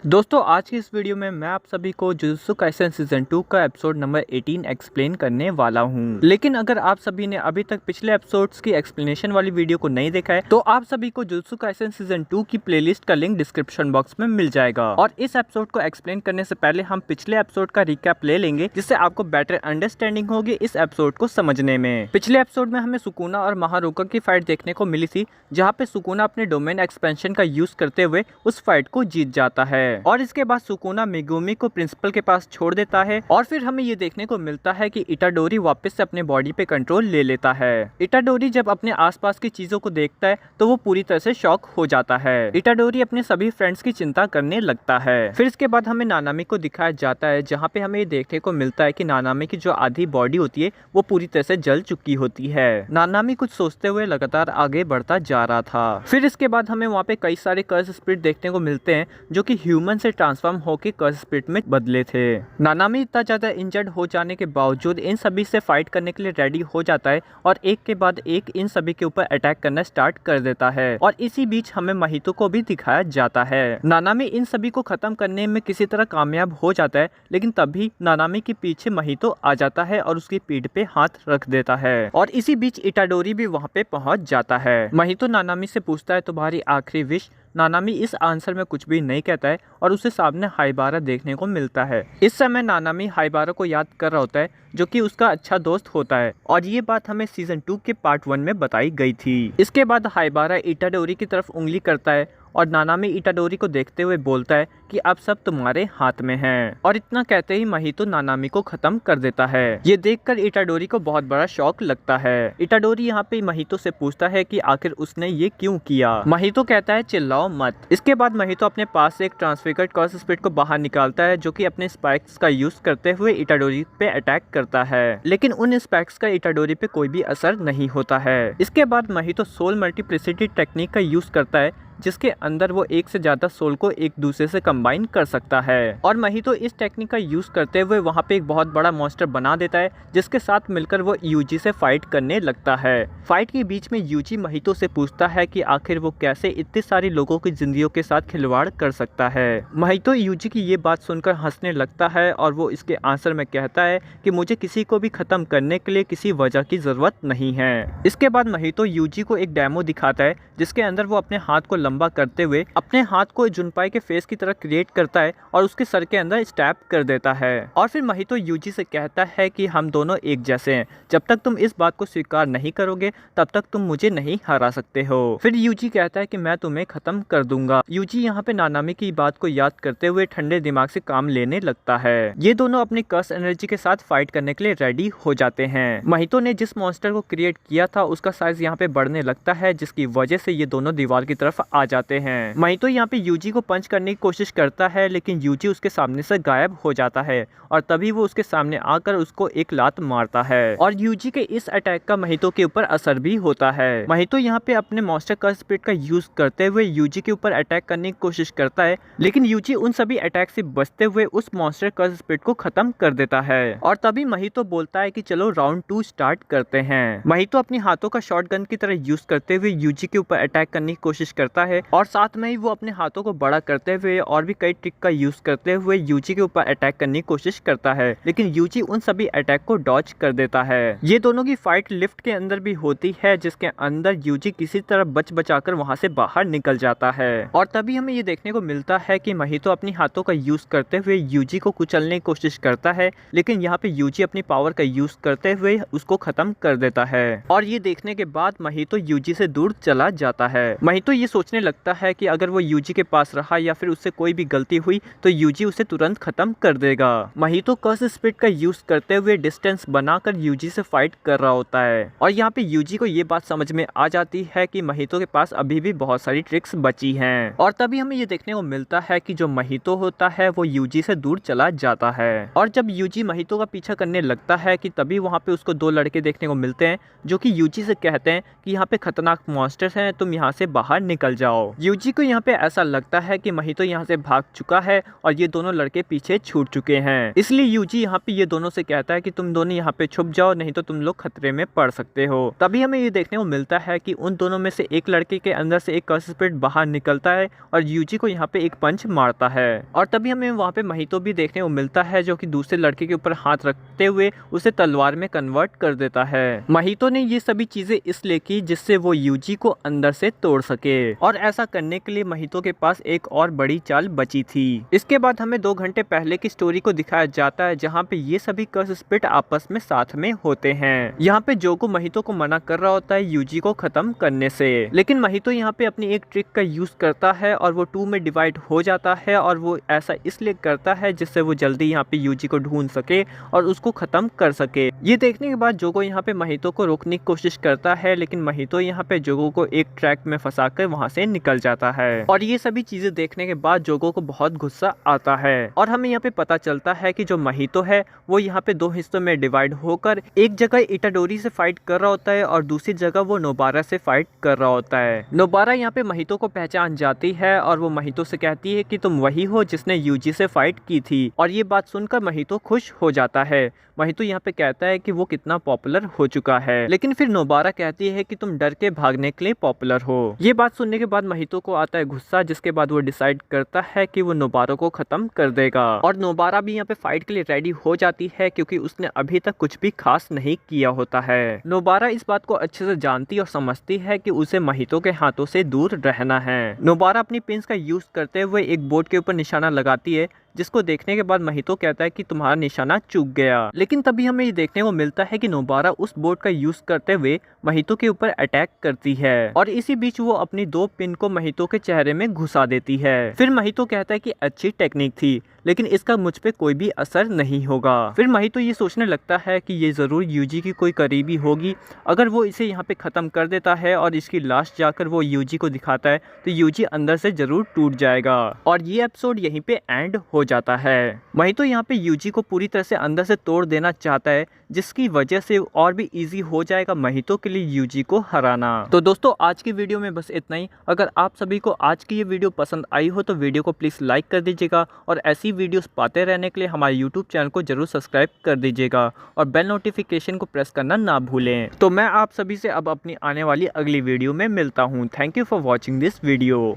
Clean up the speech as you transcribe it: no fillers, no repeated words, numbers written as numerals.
दोस्तों आज की इस वीडियो में मैं आप सभी को जुजुत्सु काइसेन सीजन 2 का एपिसोड नंबर 18 एक्सप्लेन करने वाला हूं। लेकिन अगर आप सभी ने अभी तक पिछले एपिसोड्स की एक्सप्लेनेशन वाली वीडियो को नहीं देखा है तो आप सभी को जुजुत्सु काइसेन सीजन 2 की प्लेलिस्ट का लिंक डिस्क्रिप्शन बॉक्स में मिल जाएगा। और इस एपिसोड को एक्सप्लेन करने से पहले हम पिछले एपिसोड का रिकैप ले लेंगे, जिससे आपको बेटर अंडरस्टैंडिंग होगी इस एपिसोड को समझने में। पिछले एपिसोड में हमें सुकुना और महारुका की फाइट देखने को मिली थी, जहाँ पे सुकुना अपने डोमेन एक्सपेंशन का यूज करते हुए उस फाइट को जीत जाता है और इसके बाद सुकुना मेगुमी को प्रिंसिपल के पास छोड़ देता है। और फिर हमें ये देखने को मिलता है कि इटाडोरी वापस से अपने बॉडी पे कंट्रोल ले लेता है। इटाडोरी जब अपने आसपास की चीजों को देखता है तो वो पूरी तरह से शॉक हो जाता है। इटाडोरी अपने सभी फ्रेंड्स की चिंता करने लगता है। फिर इसके बाद हमें नानामी को दिखाया जाता है, जहाँ पे हमें ये देखने को मिलता है कि नानामी की जो आधी बॉडी होती है वो पूरी तरह से जल चुकी होती है। नानामी कुछ सोचते हुए लगातार आगे बढ़ता जा रहा था। फिर इसके बाद हमें वहाँ पे कई सारे कर्स स्पिरिट देखने को मिलते हैं जो कि ह्यूमन से ट्रांसफॉर्म होकर कर्स स्पिरिट में बदले थे। नानामी इतना ज्यादा इंजर्ड हो जाने के बावजूद इन सभी से फाइट करने के लिए रेडी हो जाता है और एक के बाद एक इन सभी के ऊपर अटैक करना स्टार्ट कर देता है। और इसी बीच हमें महितो को भी दिखाया जाता है। नानामी इन सभी को खत्म करने में किसी तरह कामयाब हो जाता है, लेकिन तभी नानामी के पीछे महितो आ जाता है और उसकी पीठ पे हाथ रख देता है। और इसी बीच इटाडोरी भी वहाँ पे पहुँच जाता है। महितो नानामी से पूछता है तुम्हारी आखिरी विश। नानामी इस आंसर में कुछ भी नहीं कहता है और उसे सामने हाइबारा देखने को मिलता है। इस समय नानामी हाइबारा को याद कर रहा होता है, जो कि उसका अच्छा दोस्त होता है। और ये बात हमें सीजन 2 के पार्ट 1 में बताई गई थी। इसके बाद हाइबारा इटाडोरी की तरफ उंगली करता है और नानामी इटाडोरी को देखते हुए बोलता है कि अब सब तुम्हारे हाथ में है। और इतना कहते ही महितो नानामी को खत्म कर देता है। ये देखकर इटाडोरी को बहुत बड़ा शॉक लगता है। इटाडोरी यहाँ पे महितो से पूछता है कि आखिर उसने ये क्यों किया। महितो कहता है चिल्लाओ मत। इसके बाद महितो अपने पास से एक ट्रांसफिगर्ड कर्स स्पिरिट को बाहर निकालता है, जो कि अपने स्पाइक्स का यूज करते हुए इटाडोरी पे अटैक करता है। लेकिन उन स्पाइक्स का इटाडोरी पे कोई भी असर नहीं होता है। इसके बाद महितो सोल मल्टीप्लिसिटी टेक्निक का यूज करता है, जिसके अंदर वो एक से ज्यादा सोल को एक दूसरे से कंबाइन कर सकता है। और महितो इस टेक्निक का यूज करते हुए वहाँ पे एक बहुत बड़ा मॉन्स्टर बना देता है, जिसके साथ मिलकर वो यूजी से फाइट करने लगता है। फाइट के बीच में यूजी महितो से पूछता है कि आखिर वो कैसे इतने सारे लोगों की जिंदगियों के साथ खिलवाड़ कर सकता है। महितो यूजी की ये बात सुनकर हंसने लगता है और वो इसके आंसर में कहता है कि मुझे किसी को भी खत्म करने के लिए किसी वजह की जरूरत नहीं है। इसके बाद महितो यूजी को एक डेमो दिखाता है, जिसके अंदर वो अपने हाथ को लंबा करते हुए अपने हाथ को जुनपाई के फेस की तरह क्रिएट करता है और उसके सर के अंदर स्टैप कर देता है। और फिर महितो यूजी से कहता है कि हम दोनों एक जैसे हैं, जब तक तुम इस बात को स्वीकार नहीं करोगे तब तक तुम मुझे नहीं हरा सकते हो। फिर यूजी कहता है कि मैं तुम्हें खत्म कर दूंगा। यूजी यहाँ पे नानामी की बात को याद करते हुए ठंडे दिमाग से काम लेने लगता है। ये दोनों अपनी कर्स एनर्जी के साथ फाइट करने के लिए रेडी हो जाते हैं। महितो ने जिस मॉन्स्टर को क्रिएट किया था उसका साइज यहाँ पे बढ़ने लगता है, जिसकी वजह से ये दोनों दीवार की तरफ आ जाते हैं। महितो यहाँ पे यूजी को पंच करने की कोशिश करता है, लेकिन यूजी उसके सामने से गायब हो जाता है और तभी वो उसके सामने आकर उसको एक लात मारता है। और यूजी के इस अटैक का महितो के ऊपर असर भी होता है। महितो यहाँ पे अपने मॉन्स्टर कर्स स्पिरिट का यूज करते हुए यूजी के ऊपर अटैक करने की कोशिश करता है, लेकिन यूजी उन सभी अटैक से बचते हुए उस मॉन्स्टर कर्स स्पिरिट को खत्म कर देता है। और तभी महितो बोलता है कि चलो राउंड 2 स्टार्ट करते हैं। महितो अपने हाथों का शॉटगन की तरह यूज करते हुए यूजी के ऊपर अटैक करने की कोशिश करता है और साथ में ही वो अपने हाथों को बड़ा करते हुए और भी कई ट्रिक का यूज करते हुए यूजी के ऊपर अटैक करने की कोशिश करता है, लेकिन यूजी उन सभी अटैक को डॉज कर देता है। ये दोनों की फाइट लिफ्ट के अंदर भी होती है, जिसके अंदर यूजी किसी तरह बच बचाकर वहां से बाहर निकल जाता है। और तभी हमें ये देखने को मिलता है कि महितो अपनी हाथों का यूज करते हुए यूजी को कुचलने की कोशिश करता है, लेकिन यहाँ पे यूजी अपनी पावर का यूज करते हुए उसको खत्म कर देता है। और ये देखने के बाद महितो यूजी से दूर चला जाता है। महितो ये सोचने लगता है कि अगर वो यूजी के पास रहा या फिर उससे कोई भी गलती हुई तो यूजी उसे तुरंत खत्म कर देगा। महितो कर्स स्पिरिट का यूज करते हुए डिस्टेंस बनाकर यूजी से फाइट कर रहा होता है। और यहाँ पे यूजी को ये बात समझ में आ जाती है कि महितो के पास अभी भी बहुत सारी ट्रिक्स बची हैं। और तभी हमें ये देखने को मिलता है कि जो महितो होता है वो यूजी से दूर चला जाता है। और जब यूजी महितो का पीछा करने लगता है कि तभी वहाँ पे उसको 2 लड़के देखने को मिलते हैं, जो कि यूजी से कहते हैं कि यहाँ पे खतरनाक मॉन्स्टर्स हैं, तुम यहाँ से बाहर निकल जाओ। यूजी को यहाँ पे ऐसा लगता है कि महितो यहाँ से भाग चुका है और ये दोनों लड़के पीछे छूट चुके हैं, इसलिए यूजी यहाँ पे ये दोनों से कहता है कि तुम दोनों यहाँ पे छुप जाओ, नहीं तो तुम लोग खतरे में पड़ सकते हो। तभी हमें ये देखने को मिलता है कि उन दोनों में से एक लड़के के अंदर से एक कर्स स्पिरिट बाहर निकलता है और यूजी को यहाँ पे एक पंच मारता है। और तभी हमें वहाँ पे महितो भी देखने को मिलता है जो कि दूसरे लड़के के ऊपर हाथ रखते हुए उसे तलवार में कन्वर्ट कर देता है। महितो ने ये सभी चीजें इसलिए की जिससे वो यूजी को अंदर से तोड़ सके, और ऐसा करने के लिए महितो के पास एक और बड़ी चाल बची थी। इसके बाद हमें 2 घंटे पहले की स्टोरी को दिखाया जाता है जहाँ पे ये सभी कर्स स्पिरिट आपस में साथ में होते हैं। यहाँ पे जोगो महितो को मना कर रहा होता है यूजी को खत्म करने से, लेकिन महितो यहाँ पे अपनी एक ट्रिक का यूज करता है और वो 2 में डिवाइड हो जाता है, और वो ऐसा इसलिए करता है जिससे वो जल्दी यहाँ पे यूजी को ढूंढ सके और उसको खत्म कर सके। ये देखने के बाद जोगो यहाँ पे महितो को रोकने की कोशिश करता है, लेकिन महितो यहाँ पे जोगो को एक ट्रैक में फंसा कर वहाँ से निकल जाता है। और ये सभी चीजें देखने के बाद जोगो को बहुत गुस्सा आता है, और हमें यहाँ पे पता चलता है कि जो महितो है वो यहाँ पे 2 हिस्सों में डिवाइड होकर एक जगह इटाडोरी से फाइट कर रहा होता है और दूसरी जगह वो नोबारा से फाइट कर रहा होता है। नोबारा यहाँ पे महितो को पहचान जाती है और वो महितो से कहती है कि तुम वही हो जिसने यूजी से फाइट की थी, और ये बात सुनकर महितो खुश हो जाता है। महितो यहाँ पे कहता है कि वो कितना पॉपुलर हो चुका है, लेकिन फिर नोबारा कहती है कि तुम डर के भागने के लिए पॉपुलर हो। ये बात सुनने के बाद महितो को आता है गुस्सा, जिसके बाद वो डिसाइड करता है कि वो नोबारा को खत्म कर देगा, और नोबारा भी यहाँ पे फाइट के लिए रेडी हो जाती है क्योंकि उसने अभी तक कुछ भी खास नहीं किया होता है। नोबारा इस बात को अच्छे से जानती और समझती है कि उसे महितो के हाथों से दूर रहना है। नोबारा अपनी पिंस का यूज करते हुए एक बोर्ड के ऊपर निशाना लगाती है, जिसको देखने के बाद महितो कहता है कि तुम्हारा निशाना चूक गया। लेकिन तभी हमें ये देखने को मिलता है कि नोबारा उस बोर्ड का यूज करते हुए महितो के ऊपर अटैक करती है, और इसी बीच वो अपनी 2 पिन को महितो के चेहरे में घुसा देती है। फिर महितो कहता है कि अच्छी टेक्निक थी, लेकिन इसका मुझ पे कोई भी असर नहीं होगा। फिर महितो ये सोचने लगता है कि ये जरूर यूजी की कोई करीबी होगी। अगर वो इसे यहाँ पे खत्म कर देता है और इसकी लाश जाकर वो यूजी को दिखाता है तो यूजी अंदर से जरूर टूट जाएगा, और ये एपिसोड यहीं पे एंड हो जाता है। महितो यहाँ पे यूजी को पूरी तरह से अंदर से तोड़ देना चाहता है, जिसकी वजह से और भी इजी हो जाएगा महितो के लिए यूजी को हराना। तो दोस्तों आज की वीडियो में बस इतना ही। अगर आप सभी को आज की ये वीडियो पसंद आई हो तो वीडियो को प्लीज लाइक कर दीजिएगा, और ऐसी वीडियोस पाते रहने के लिए हमारे यूट्यूब चैनल को जरूर सब्सक्राइब कर दीजिएगा, और बेल नोटिफिकेशन को प्रेस करना ना भूलें। तो मैं आप सभी से अब अपनी आने वाली अगली वीडियो में मिलता हूँ। Thank you for watching this video.